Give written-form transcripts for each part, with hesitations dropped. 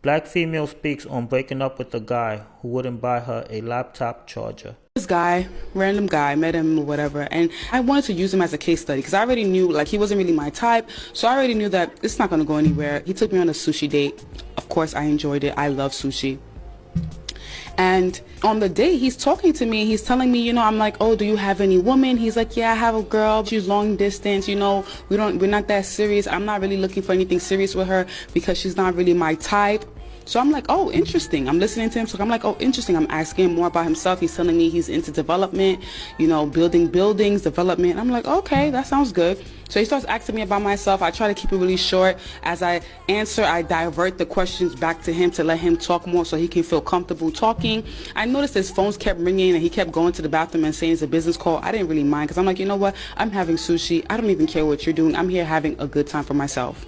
Black female speaks on breaking up with a guy who wouldn't buy her a laptop charger. This guy, random guy, met him or whatever, and I wanted to use him as a case study because I already knew, like, he wasn't really my type, so I already knew that it's not going to go anywhere. He took me on a sushi date. Of course, I enjoyed it. I love sushi. And on the date, he's talking to me. He's telling me, I'm like, oh, do you have any woman? He's like, yeah, I have a girl. She's long distance. We're not that serious. I'm not really looking for anything serious with her because she's not really my type. So I'm like, oh, interesting. I'm listening to him. So I'm like, oh, interesting. I'm asking him more about himself. He's telling me he's into development, building buildings, development. I'm like, okay, that sounds good. So he starts asking me about myself. I try to keep it really short. As I answer, I divert the questions back to him to let him talk more so he can feel comfortable talking. I noticed his phones kept ringing and he kept going to the bathroom and saying it's a business call. I didn't really mind because I'm like, you know what? I'm having sushi. I don't even care what you're doing. I'm here having a good time for myself.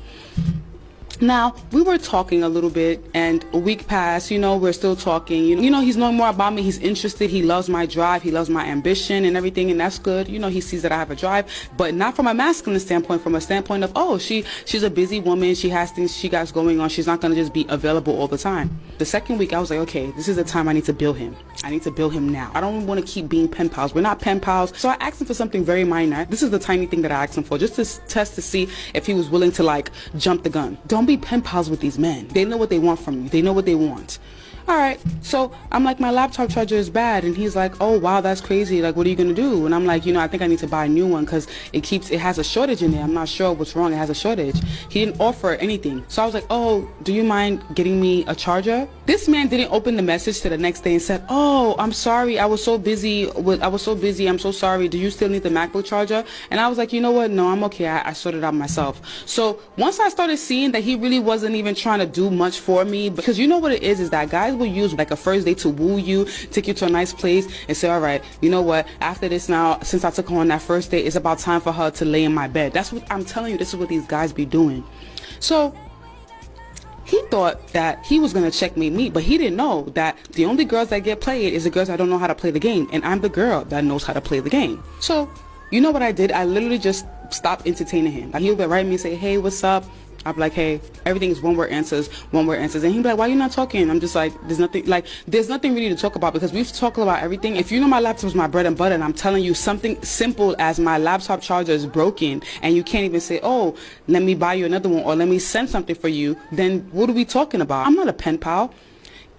Now, we were talking a little bit and a week passed, we're still talking. He's knowing more about me. He's interested. He loves my drive. He loves my ambition and everything, and that's good. He sees that I have a drive, but not from a masculine standpoint, from a standpoint of, oh, she's a busy woman. She has things she got going on. She's not going to just be available all the time. The second week, I was like, okay, this is the time I need to build him. I need to build him now. I don't want to keep being pen pals. We're not pen pals. So I asked him for something very minor. This is the tiny thing that I asked him for, just to test to see if he was willing to, jump the gun. Don't be pen pals with these men. They know what they want from you. They know what they want. All right, so I'm like, my laptop charger is bad, and he's like, oh wow, that's crazy, like, what are you gonna do? And I'm like, I think I need to buy a new one because it has a shortage in there. I'm not sure what's wrong. It has a shortage. He didn't offer anything, so I was like, oh, do you mind getting me a charger? This man didn't open the message to the next day and said, oh, I'm sorry, I was so busy, I'm so sorry, do you still need the MacBook charger? And I was like, you know what, no, I'm okay, I sorted it out myself. So once I started seeing that he really wasn't even trying to do much for me, because you know what it is that guys will use like a first date to woo you, take you to a nice place and say, all right, you know what, after this now, since I took her on that first date, it's about time for her to lay in my bed. That's what I'm telling you. This is what these guys be doing. So he thought that he was going to checkmate me, but he didn't know that the only girls that get played is the girls that don't know how to play the game, and I'm the girl that knows how to play the game. So you know what I did? I literally just stopped entertaining him. Like, he'll be write me and say, hey, what's up? I'll be like, hey, everything is one word answers. And he'd be like, why are you not talking? I'm just like, there's nothing really to talk about because we've talked about everything. If you know my laptop is my bread and butter and I'm telling you something simple as my laptop charger is broken and you can't even say, oh, let me buy you another one or let me send something for you, then what are we talking about? I'm not a pen pal.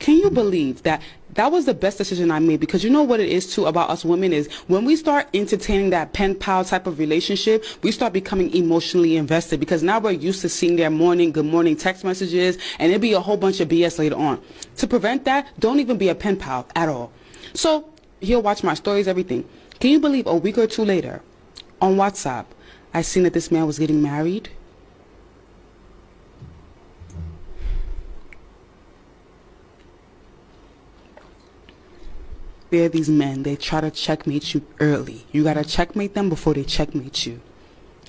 Can you believe that that was the best decision I made? Because you know what it is too about us women is when we start entertaining that pen pal type of relationship, we start becoming emotionally invested because now we're used to seeing their good morning text messages, and it'll be a whole bunch of BS later on. To prevent that, don't even be a pen pal at all. So he'll watch my stories, everything. Can you believe a week or two later on WhatsApp, I seen that this man was getting married? They're these men, they try to checkmate you early. You gotta checkmate them before they checkmate you.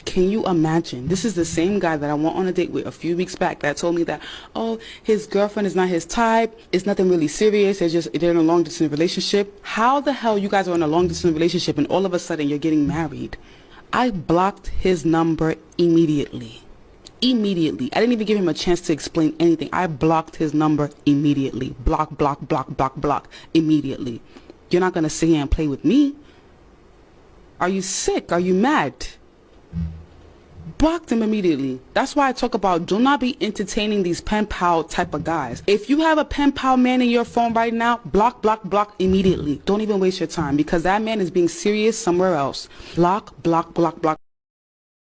Can you imagine? This is the same guy that I went on a date with a few weeks back that told me that, oh, his girlfriend is not his type. It's nothing really serious. They're in a long distance relationship. How the hell you guys are in a long distance relationship and all of a sudden you're getting married? I blocked his number immediately. Immediately. I didn't even give him a chance to explain anything. I blocked his number immediately. Block, immediately. You're not going to sit here and play with me. Are you sick? Are you mad? Blocked him immediately. That's why I talk about do not be entertaining these pen pal type of guys. If you have a pen pal man in your phone right now, block immediately. Don't even waste your time because that man is being serious somewhere else. Block.